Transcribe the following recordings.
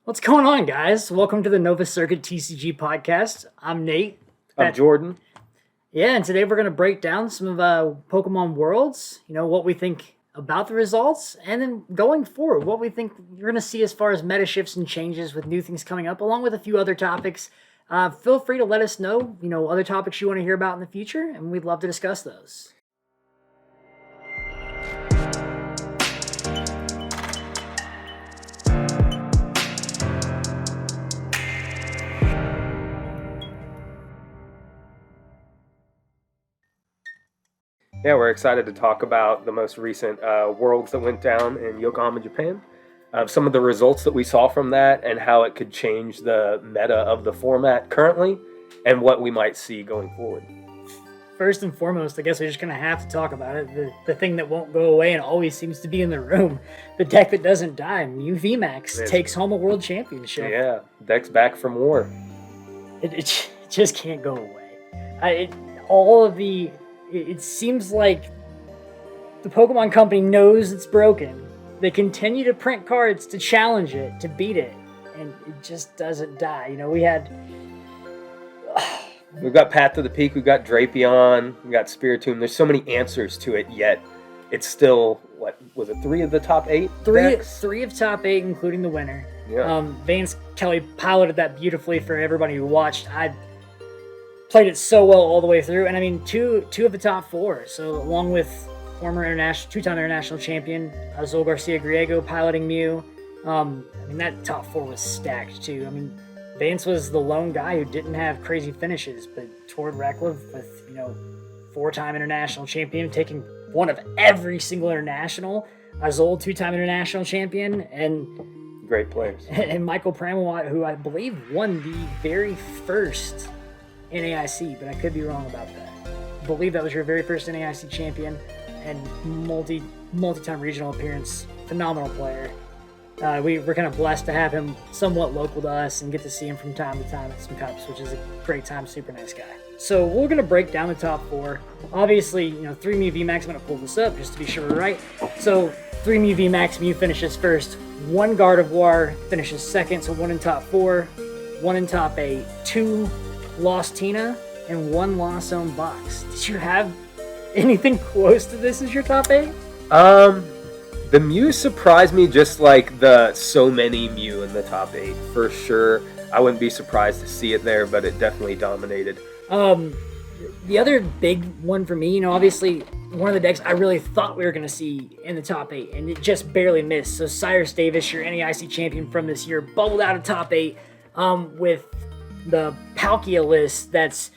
What's going on, guys? Welcome to the Nova Circuit TCG podcast. I'm Nate. I'm Jordan. Yeah, and today we're going to break down some of Pokemon Worlds, what we think about the results, and then going forward, what we think you're going to see as far as meta shifts and changes with new things coming up, along with a few other topics. Feel free to let us know, other topics you want to hear about in the future, and we'd love to discuss those. Yeah, we're excited to talk about the most recent Worlds that went down in Yokohama, Japan. Some of the results that we saw from that and how it could change the meta of the format currently and what we might see going forward. First and foremost, I guess we're just going to have to talk about it. The thing that won't go away and always seems to be in the room. The deck that doesn't die. Mew VMAX takes home a World Championship. Yeah, deck's back from war. It just can't go away. It seems like the Pokemon Company knows it's broken. They continue to print cards to challenge it, to beat it, and it just doesn't die. We've got Path to the Peak, we've got Drapion, we've got Spiritomb. There's so many answers to it, yet it's still, what, was it 3 of the top 8 decks? Three of top 8, including the winner. Yeah. Vance Kelly piloted that beautifully for everybody who watched. I played it so well all the way through, and I mean two of the top 4. So along with former two-time international champion Azul Garcia Griego piloting Mew, that top 4 was stacked too. Vance was the lone guy who didn't have crazy finishes, but Tord Reklev with 4-time international champion taking one of every single international, Azul 2-time international champion, and great players, and Michael Pramawat, who I believe won the very first NAIC, but I could be wrong about that. I believe that was your very first NAIC champion and multi-time regional appearance. Phenomenal player. We're kind of blessed to have him somewhat local to us and get to see him from time to time at some cups, which is a great time, super nice guy. So we're going to break down the top 4. Obviously, 3 Mew VMAX, I'm going to pull this up just to be sure we're right. So 3 Mew VMAX, Mew finishes first. 1 Gardevoir finishes second, so 1 in top 4. 1 in top 8. 2 Lost Tina, and 1 Lost Zone box. Did you have anything close to this as your top 8? The Mew surprised me, just like the so many Mew in the top 8, for sure. I wouldn't be surprised to see it there, but it definitely dominated. The other big one for me, obviously, one of the decks I really thought we were going to see in the top 8, and it just barely missed. So Cyrus Davis, your NAIC champion from this year, bubbled out of top 8 with the Palkia list that's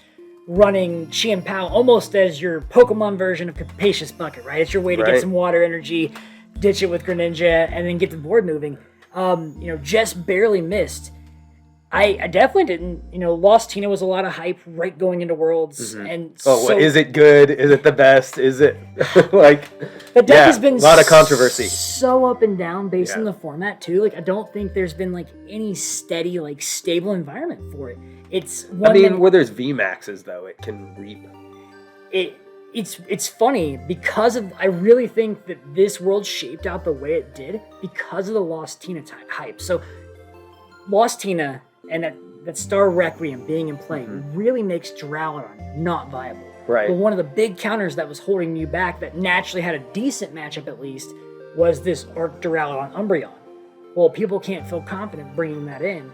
running Chien-Pao almost as your Pokemon version of Capacious Bucket, right? It's your way to get some water energy, ditch it with Greninja, and then get the board moving. Just barely missed. I definitely didn't. Lost Tina was a lot of hype right going into Worlds. Mm-hmm. And is it good? Is it the best? Is it the deck has been a lot of controversy, so up and down based on the format too. I don't think there's been any steady, stable environment for it. It's one where there's VMAXs though, it can reap. It's funny because of, I really think that this World shaped out the way it did because of the Lost Tina hype. So Lost Tina and that Star Requiem being in play really makes Duraludon not viable. Right. But one of the big counters that was holding you back that naturally had a decent matchup at least was this Arc Duraludon Umbreon. Well, people can't feel confident bringing that in.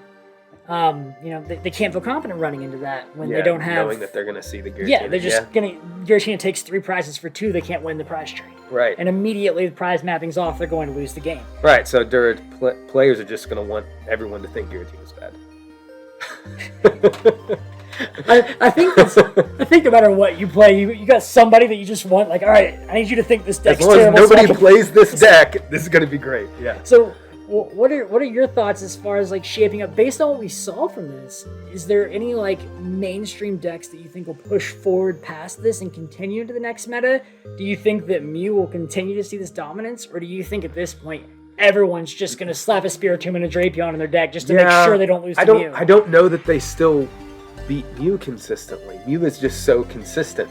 They can't feel confident running into that when they don't have... knowing that they're going to see the Giratina. Yeah, they're just going to... Giratina takes 3 prizes for 2, they can't win the prize trade. Right. And immediately the prize mapping's off, they're going to lose the game. Right, so players are just going to want everyone to think Giratina's bad. I think no matter what you play, you got somebody that you just want, all right, I need you to think this deck's terrible. As long as nobody plays this deck, this is going to be great. Yeah. So... What are your thoughts as far as shaping up based on what we saw from this? Is there any mainstream decks that you think will push forward past this and continue into the next meta? Do you think that Mew will continue to see this dominance, or do you think at this point everyone's just going to slap a Spiritomb and a Drapion in their deck just to make sure they don't lose to Mew? I don't know that they still beat Mew consistently. Mew is just so consistent.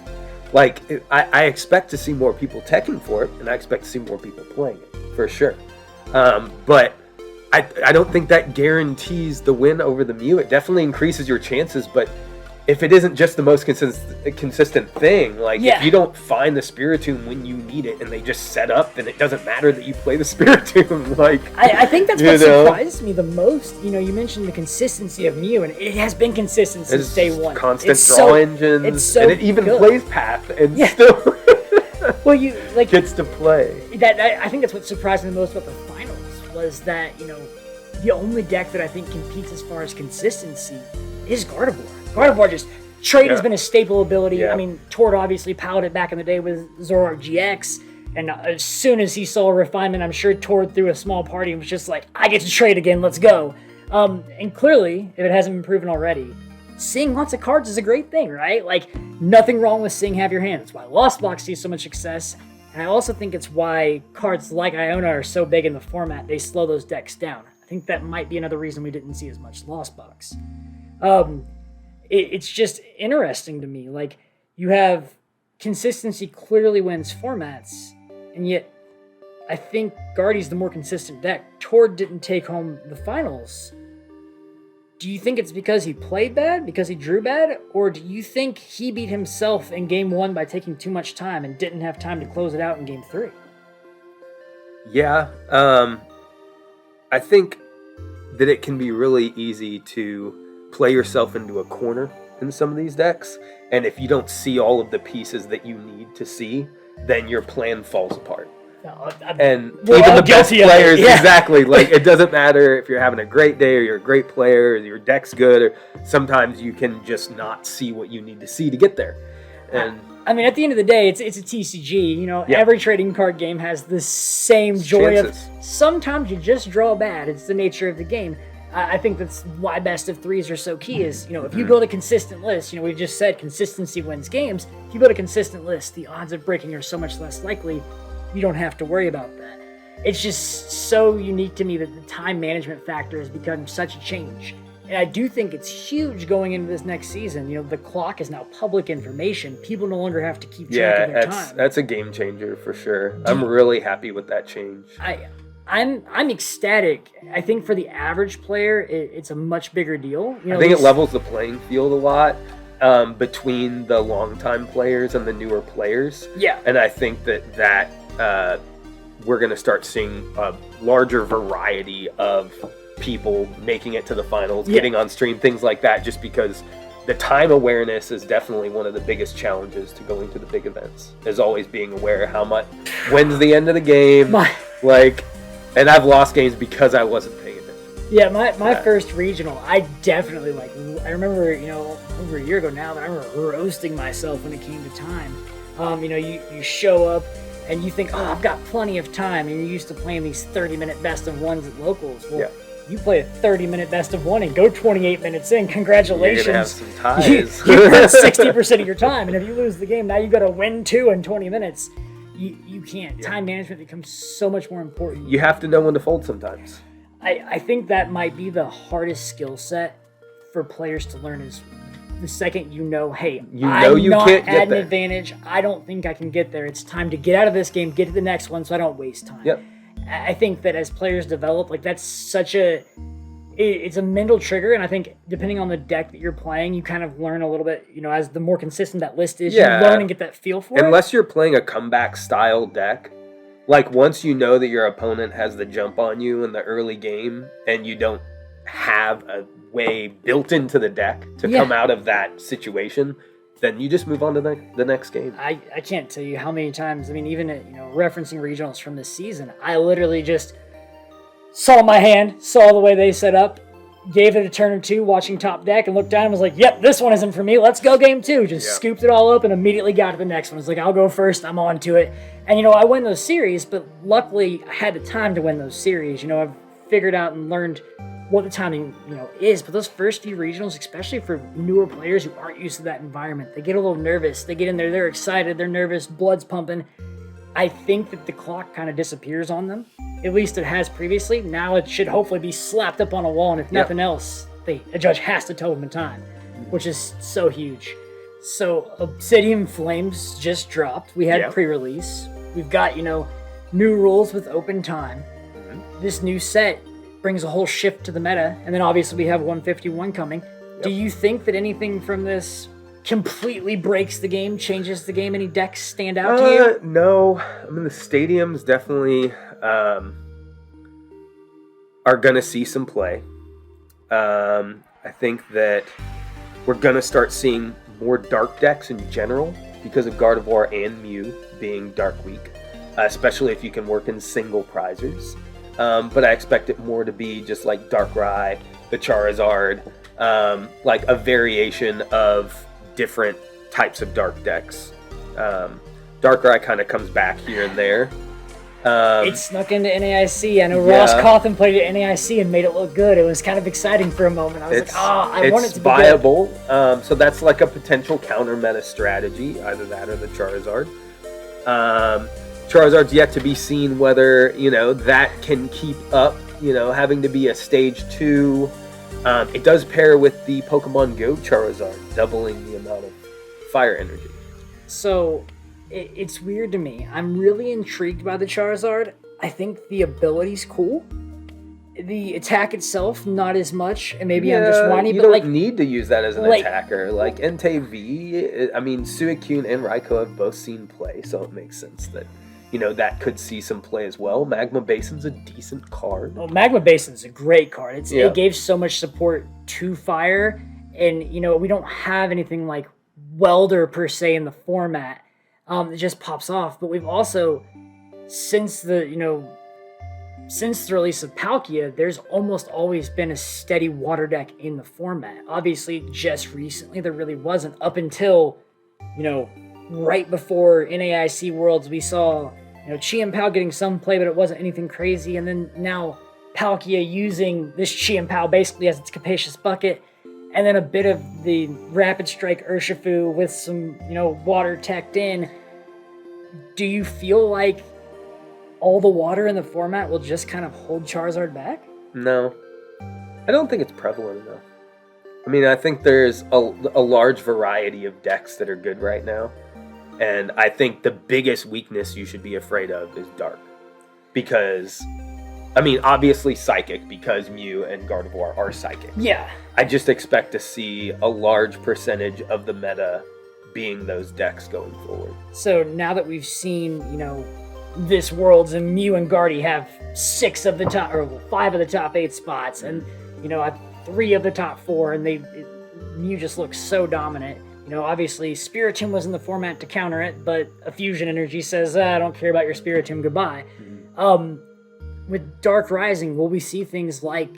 I expect to see more people teching for it, and I expect to see more people playing it for sure. But I don't think that guarantees the win over the Mew. It definitely increases your chances, but if it isn't just the most consistent thing, like if you don't find the Spiritomb when you need it and they just set up, then it doesn't matter that you play the Spiritomb. Like I think that's what surprises me the most. You know, you mentioned the consistency of Mew, and it has been consistent since day one. Constant draw engines, and it even plays Path, and still well, you like gets to play. I think that's what surprised me the most about the finals was that, you know, the only deck that I think competes as far as consistency is Gardevoir. Gardevoir just trade has been a staple ability. Yeah. I mean, Tord obviously powered it back in the day with Zoroark GX, and as soon as he saw refinement, I'm sure Tord threw a small party and was just like, I get to trade again, let's go. And clearly, if it hasn't been proven already, seeing lots of cards is a great thing, right? Like, nothing wrong with seeing Have Your Hand. That's why Lost Box sees so much success, and I also think it's why cards like Iona are so big in the format. They slow those decks down. I think that might be another reason we didn't see as much Lost Box. It's just interesting to me. Like, you have consistency clearly wins formats, and yet I think Guardy's the more consistent deck. Tord didn't take home the finals. Do you think it's because he played bad, because he drew bad, or do you think he beat himself in game 1 by taking too much time and didn't have time to close it out in game 3? Yeah, I think that it can be really easy to play yourself into a corner in some of these decks, and if you don't see all of the pieces that you need to see, then your plan falls apart. And even the best players, exactly, like it doesn't matter if you're having a great day or you're a great player or your deck's good, or sometimes you can just not see what you need to see to get there. And I mean, at the end of the day, it's a TCG. You know, every trading card game has the same joy of sometimes you just draw bad. It's the nature of the game. I think that's why best of threes are so key is, you know, if you build a consistent list, you know, we just said consistency wins games. If you build a consistent list, the odds of breaking are so much less likely. You don't have to worry about that. It's just so unique to me that the time management factor has become such a change. And I do think it's huge going into this next season. You know, the clock is now public information. People no longer have to keep track of their time. That's a game changer for sure. I'm really happy with that change. I'm ecstatic. I think for the average player, it's a much bigger deal. You know, I think it levels the playing field a lot between the longtime players and the newer players. Yeah. And I think that we're going to start seeing a larger variety of people making it to the finals, getting on stream, things like that, just because the time awareness is definitely one of the biggest challenges to going to the big events, is always being aware how much, when's the end of the game, and I've lost games because I wasn't paying attention. Yeah, my first regional, I definitely, I remember, you know, over a year ago now, but I remember roasting myself when it came to time. You know, you show up and you think, oh, I've got plenty of time, and you're used to playing these 30-minute best of ones at locals. Well, you play a 30-minute best of one and go 28 minutes in. Congratulations. You're going to have some ties. You earned 60% of your time, and if you lose the game, now you've got to win 2 in 20 minutes. You can't. Time management becomes so much more important. You have to know when to fold sometimes. I think that might be the hardest skill set for players to learn is the second you know, hey, I'm not at an advantage. I don't think I can get there. It's time to get out of this game, get to the next one so I don't waste time. Yep. I think that as players develop, like that's such it's a mental trigger, and I think depending on the deck that you're playing, you kind of learn a little bit, you know, as the more consistent that list is, you learn and get that feel for it. Unless you're playing a comeback style deck, like once you know that your opponent has the jump on you in the early game and you don't have a way built into the deck to come out of that situation, then you just move on to the next game. I can't tell you how many times, I mean, even at, you know, referencing regionals from this season, I literally just saw my hand, saw the way they set up, gave it a turn or two, watching top deck, and looked down and was like, yep, this one isn't for me. Let's go game 2. Just scooped it all up and immediately got to the next one. I was like, I'll go first. I'm on to it. And, you know, I win those series, but luckily I had the time to win those series. You know, I've figured out and learned what the timing, you know, is. But those first few regionals, especially for newer players who aren't used to that environment, they get a little nervous. They get in there, they're excited, they're nervous, blood's pumping. I think that the clock kind of disappears on them. At least it has previously. Now it should hopefully be slapped up on a wall, and if nothing else, a judge has to tell them the time, which is so huge. So Obsidian Flames just dropped. We had pre-release. We've got, you know, new rules with open time. This new set, brings a whole shift to the meta, and then obviously we have 151 coming. Yep. Do you think that anything from this completely breaks the game, changes the game? Any decks stand out to you? No. I mean, the stadiums definitely are going to see some play. I think that we're going to start seeing more dark decks in general because of Gardevoir and Mew being dark weak, especially if you can work in single prizers. But I expect it more to be just like Darkrai, the Charizard, like a variation of different types of dark decks. Darkrai kind of comes back here and there. It snuck into NAIC. I know Ross Cawthon played it at NAIC and made it look good. It was kind of exciting for a moment. I was like, I want it to be viable. Good. So that's like a potential counter meta strategy, either that or the Charizard. Charizard's yet to be seen whether, that can keep up, having to be a stage 2. It does pair with the Pokemon Go Charizard, doubling the amount of fire energy. So it's weird to me. I'm really intrigued by the Charizard. I think the ability's cool. The attack itself, not as much, and maybe I'm just whiny, you but don't need to use that as an attacker. Like Entei V, I mean, Suicune and Raikou have both seen play, so it makes sense that that could see some play as well. Magma Basin's a decent card. Well, Magma Basin's a great card. It gave so much support to fire, and we don't have anything like Welder per se in the format. It just pops off. But we've also, since the release of Palkia, there's almost always been a steady water deck in the format. Obviously, just recently there really wasn't. Up until, right before NAIC Worlds, we saw, Chi and Pao getting some play, but it wasn't anything crazy. And then now Palkia using this Chi and Pao basically as its Capacious Bucket, and then a bit of the Rapid Strike Urshifu with some, water teched in. Do you feel like all the water in the format will just kind of hold Charizard back? No. I don't think it's prevalent enough. I mean, I think there's a large variety of decks that are good right now. And I think the biggest weakness you should be afraid of is Dark. Because, I mean, obviously Psychic, because Mew and Gardevoir are Psychic. Yeah. I just expect to see a large percentage of the meta being those decks going forward. So now that we've seen, this Worlds and Mew and Guardy have 5 of the top 8 spots, and 3 of the top 4, and Mew just looks so dominant. Obviously Spiritomb was in the format to counter it, but a Fusion Energy says, I don't care about your Spiritomb, goodbye. Mm-hmm. With Dark Rising, will we see things like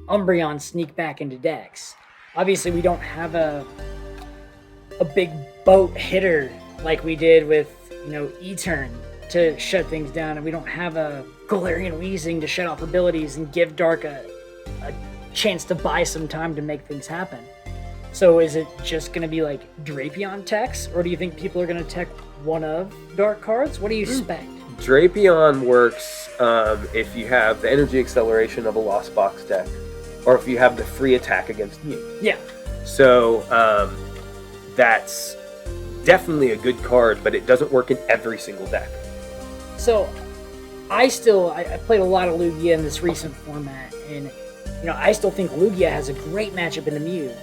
Umbreon sneak back into decks? Obviously we don't have a big boat hitter like we did with, E-Turn to shut things down, and we don't have a Galarian Weezing to shut off abilities and give Dark a chance to buy some time to make things happen. So is it just going to be like Drapion techs, or do you think people are going to tech one of Dark cards? What do you expect? Drapion works if you have the energy acceleration of a Lost Box deck, or if you have the free attack against Mew. Yeah. So that's definitely a good card, but it doesn't work in every single deck. So I played a lot of Lugia in this recent format, and I still think Lugia has a great matchup into Mew,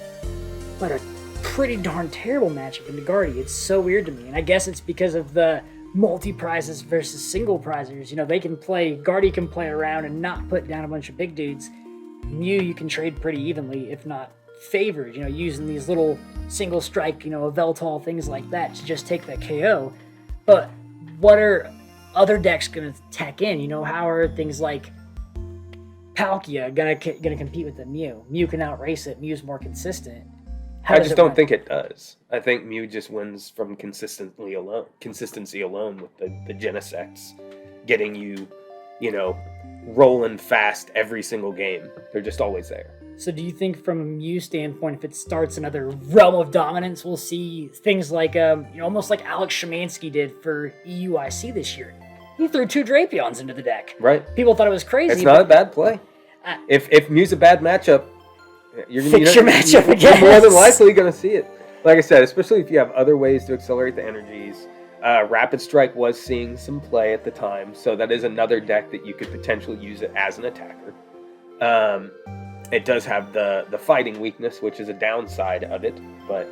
but a pretty darn terrible matchup into Guardy. It's so weird to me, and I guess it's because of the multi-prizes versus single prizers. Guardy can play around and not put down a bunch of big dudes. Mew, you can trade pretty evenly, if not favored, using these little single strike, Veltal, things like that to just take that KO. But what are other decks going to tech in? How are things like Palkia gonna compete with the Mew? Mew can outrace it. Mew's more consistent. I just don't think it does. I think Mew just wins from consistency alone with the Genesects getting you, rolling fast every single game. They're just always there. So do you think from a Mew standpoint, if it starts another realm of dominance, we'll see things like, almost like Alex Szymanski did for EUIC this year? He threw 2 Drapions into the deck. Right. People thought it was crazy. It's not a bad play. If Mew's a bad matchup, you're more than likely going to see it. Like I said, especially if you have other ways to accelerate the energies. Rapid Strike was seeing some play at the time, so that is another deck that you could potentially use it as an attacker. It does have the fighting weakness, which is a downside of it, but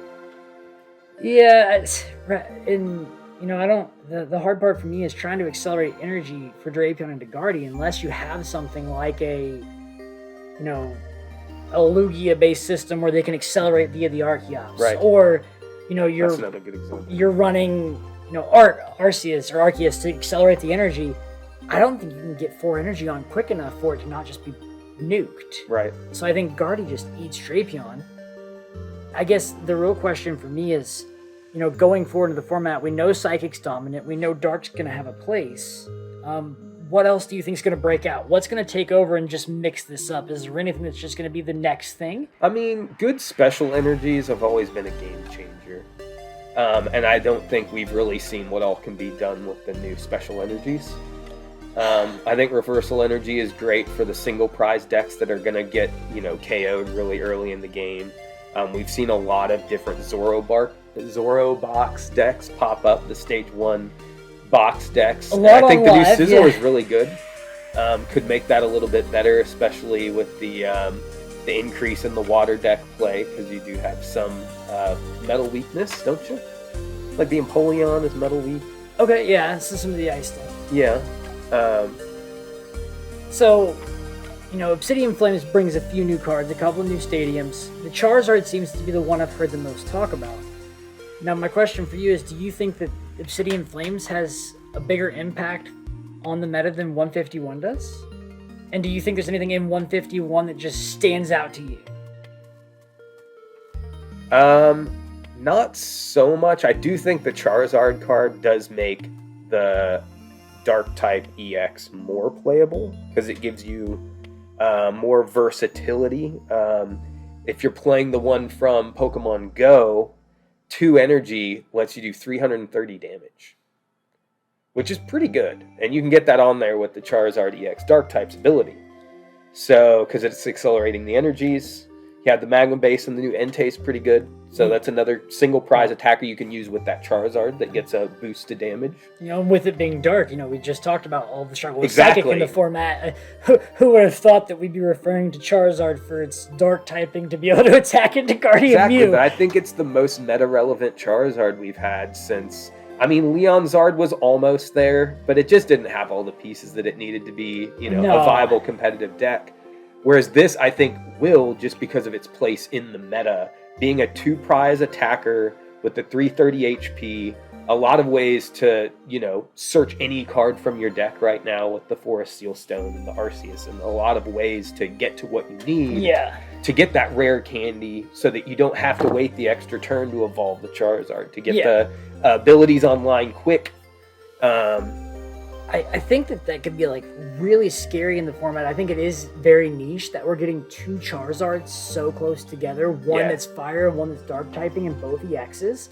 Yeah, and I don't. The hard part for me is trying to accelerate energy for Drapion into Guardian, unless you have something like a Lugia-based system where they can accelerate via the Archeops, Right. or that's another good example. you're running Arceus or Arceus to accelerate the energy. I don't think you can get 4 energy on quick enough for it to not just be nuked. Right. So I think Guardy just eats Drapion. I guess the real question for me is, going forward into the format, we know Psychic's dominant. We know Dark's going to have a place. What else do you think is going to break out? What's going to take over and just mix this up? Is there anything that's just going to be the next thing? I mean, good special energies have always been a game changer. And I don't think we've really seen what all can be done with the new special energies. I think Reversal Energy is great for the single prize decks that are going to get, KO'd really early in the game. We've seen a lot of different Zoro box decks pop up, the stage 1 box decks. I think the new Sizzle is really good. Could make that a little bit better, especially with the increase in the water deck play, because you do have some metal weakness, don't you? Like the Empoleon is metal weak. Okay, yeah, this is some of the ice stuff. Yeah. So, Obsidian Flames brings a few new cards, a couple of new stadiums. The Charizard seems to be the one I've heard the most talk about. Now, my question for you is, do you think that Obsidian Flames has a bigger impact on the meta than 151 does? And do you think there's anything in 151 that just stands out to you? Not so much. I do think the Charizard card does make the Dark type EX more playable, because it gives you more versatility. If you're playing the one from Pokemon Go, 2 energy lets you do 330 damage, which is pretty good. And you can get that on there with the Charizard EX Dark type's ability. So, because it's accelerating the energies. You have the Magma Base and the new Entei's pretty good. So that's another single prize attacker you can use with that Charizard that gets a boost to damage. With it being dark, we just talked about all the struggle with Exactly. Psychic in the format. Who would have thought that we'd be referring to Charizard for its dark typing to be able to attack into Guardian Exactly, Mew? but I think it's the most meta-relevant Charizard we've had since... I mean, Leon Zard was almost there, but it just didn't have all the pieces that it needed to be, a viable competitive deck. Whereas this, I think, will, just because of its place in the meta, being a 2-prize attacker with the 330 HP, a lot of ways to, search any card from your deck right now with the Forest Seal Stone and the Arceus, and a lot of ways to get to what you need to get that rare candy, so that you don't have to wait the extra turn to evolve the Charizard, to get the abilities online quick. I think that could be really scary in the format. I think it is very niche that we're getting 2 Charizards so close together. One that's fire and one that's dark typing, and both EXs,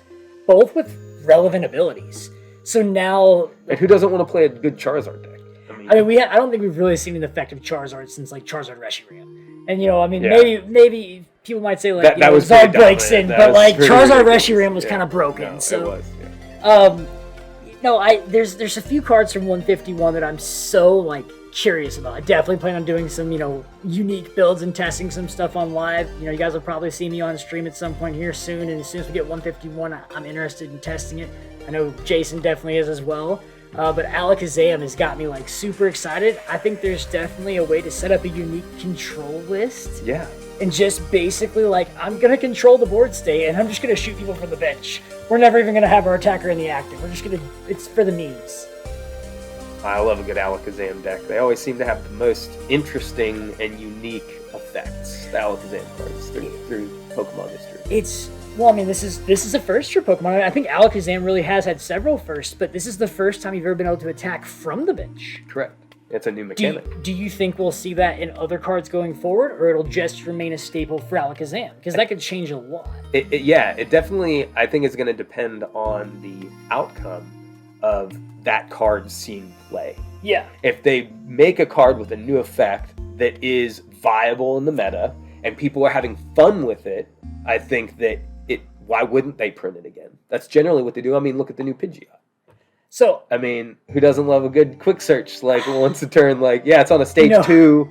both with relevant abilities. So now, and who doesn't want to play a good Charizard deck? I don't think we've really seen an effective Charizard since Charizard Reshiram. And maybe people might say that was Zard breaks in, but Charizard ridiculous. Reshiram was kind of broken. No, so it was. There's a few cards from 151 that I'm so curious about. I definitely plan on doing some unique builds and testing some stuff on live. You guys will probably see me on stream at some point here soon, and as soon as we get 151, I'm interested in testing it. I know Jason definitely is as well. But Alakazam has got me super excited. I think there's definitely a way to set up a unique control list. Yeah. And just basically I'm going to control the board state, and I'm just going to shoot people from the bench. We're never even going to have our attacker in the active. We're just going to, it's for the memes. I love a good Alakazam deck. They always seem to have the most interesting and unique effects, the Alakazam cards, through Pokemon history. This is a first for Pokemon. I think Alakazam really has had several firsts, but this is the first time you've ever been able to attack from the bench. Correct. It's a new mechanic. Do you think we'll see that in other cards going forward, or it'll just remain a staple for Alakazam? Because that could change a lot. It definitely, I think it's going to depend on the outcome of that card seeing play. Yeah. If they make a card with a new effect that is viable in the meta, and people are having fun with it, I think that why wouldn't they print it again? That's generally what they do. I mean, look at the new Pidgeot. So, who doesn't love a good quick search? Once a turn, it's on a stage 2.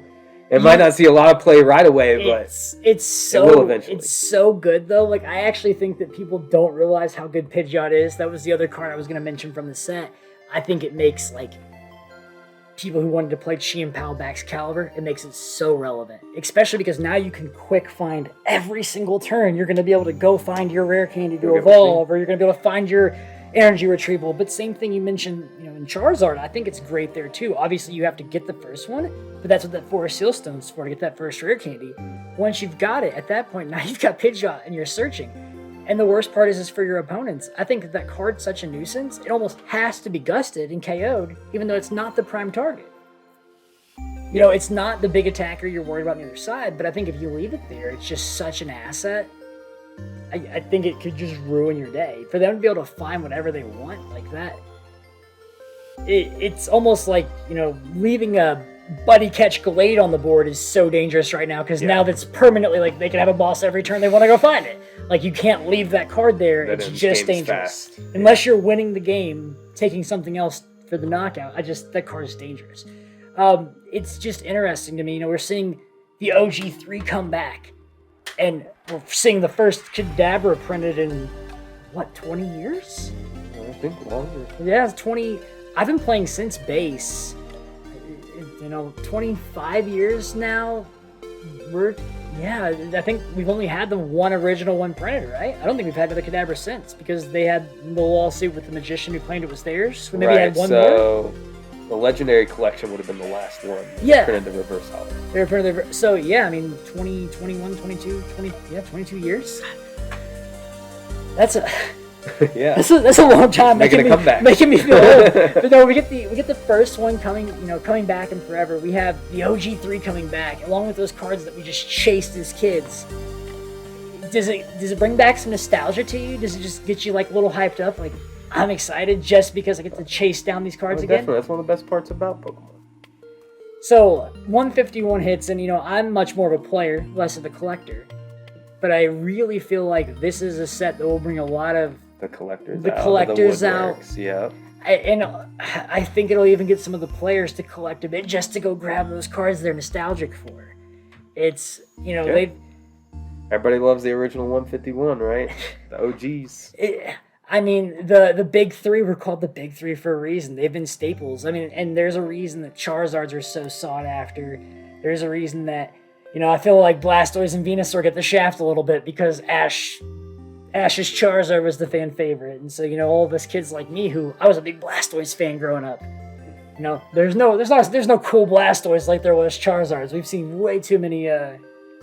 It might not see a lot of play right away, but it's it will eventually. It's so good though. Like I actually think that people don't realize how good Pidgeot is. That was the other card I was going to mention from the set. I think it makes like people who wanted to play Chi and Pal Back's Caliber, it makes it so relevant. Especially because now you can quick find every single turn. You're going to be able to go find your rare candy to evolve, or you're going to be able to find your energy retrieval. But same thing you mentioned, in Charizard, I think it's great there too. Obviously you have to get the first one, but that's what that Forest Sealstone's for, to get that first rare candy. Once you've got it, at that point, now you've got Pidgeot and you're searching. And the worst part is for your opponents. I think that card's such a nuisance, it almost has to be gusted and KO'd, even though it's not the prime target. It's not the big attacker you're worried about on the other side, but I think if you leave it there, it's just such an asset. I think it could just ruin your day. For them to be able to find whatever they want like that, it's almost like, leaving a Buddy Catch Glade on the board is so dangerous right now, because now that's permanently, like, they can have a boss every turn they want to go find it. Like, you can't leave that card there. It's just dangerous. Fast. Unless you're winning the game, taking something else for the knockout. That card is dangerous. It's just interesting to me. We're seeing the OG3 come back, and we're seeing the first Kadabra printed in, 20 years? I think longer. Yeah, it's 20. I've been playing since base. 25 years now. I think we've only had the one original one printed, right? I don't think we've had the Kadabra since, because they had the lawsuit with the magician who claimed it was theirs. We maybe had one more. The Legendary Collection would have been the last one. Yeah. Printed the reverse holo. They were printed the reverse. So, 20, 21, 22, 22 years. That's a... Yeah. That's a long time. Making a comeback. Making me feel old. But no, we get the first one coming back in forever. We have the OG3 coming back, along with those cards that we just chased as kids. Does it bring back some nostalgia to you? Does it just get you like a little hyped up? Like, I'm excited just because I get to chase down these cards again? Definitely. That's one of the best parts about Pokemon. So, 151 hits, and I'm much more of a player, less of a collector. But I really feel like this is a set that will bring a lot of the collectors out. Yeah. And I think it'll even get some of the players to collect a bit just to go grab those cards they're nostalgic for. It's, everybody loves the original 151, right? The OGs. The big three were called the big three for a reason. They've been staples. And there's a reason that Charizards are so sought after. There's a reason that, I feel like Blastoise and Venusaur get the shaft a little bit because Ash's Charizard was the fan favorite. And so, all of us kids like me who, I was a big Blastoise fan growing up. There's no cool Blastoise like there was Charizards. We've seen way too many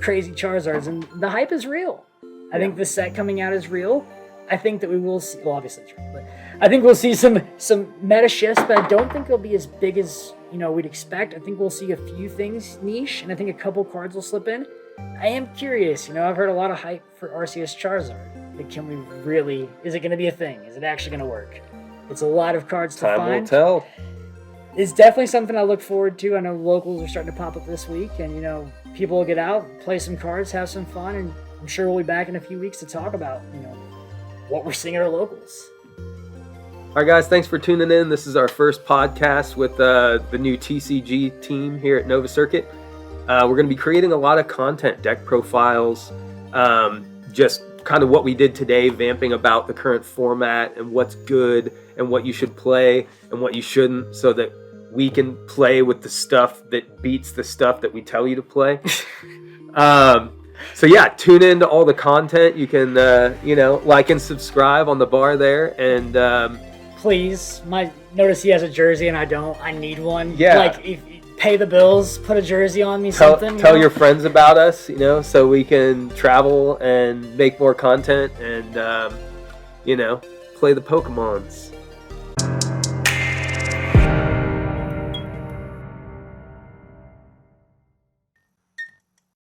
crazy Charizards, and the hype is real. I think the set coming out is real. I think that we will see, well, obviously true, but I think we'll see some meta shifts, but I don't think it'll be as big as, we'd expect. I think we'll see a few things niche, and I think a couple cards will slip in. I am curious, I've heard a lot of hype for Arceus Charizard. But is it going to be a thing? Is it actually going to work? It's a lot of cards to find. Time will tell. It's definitely something I look forward to. I know locals are starting to pop up this week, and, people will get out, play some cards, have some fun, and I'm sure we'll be back in a few weeks to talk about, what we're seeing at our locals. All right, guys, thanks for tuning in. This is our first podcast with the new TCG team here at Nova Circuit. We're going to be creating a lot of content, deck profiles, just kind of what we did today, vamping about the current format and what's good and what you should play and what you shouldn't, so that we can play with the stuff that beats the stuff that we tell you to play. So yeah, tune in to all the content. You can, like and subscribe on the bar there, and please, notice he has a jersey and I don't. I need one. Yeah. Like, pay the bills, put a jersey on me, Tell your friends about us, so we can travel and make more content and, play the Pokemons.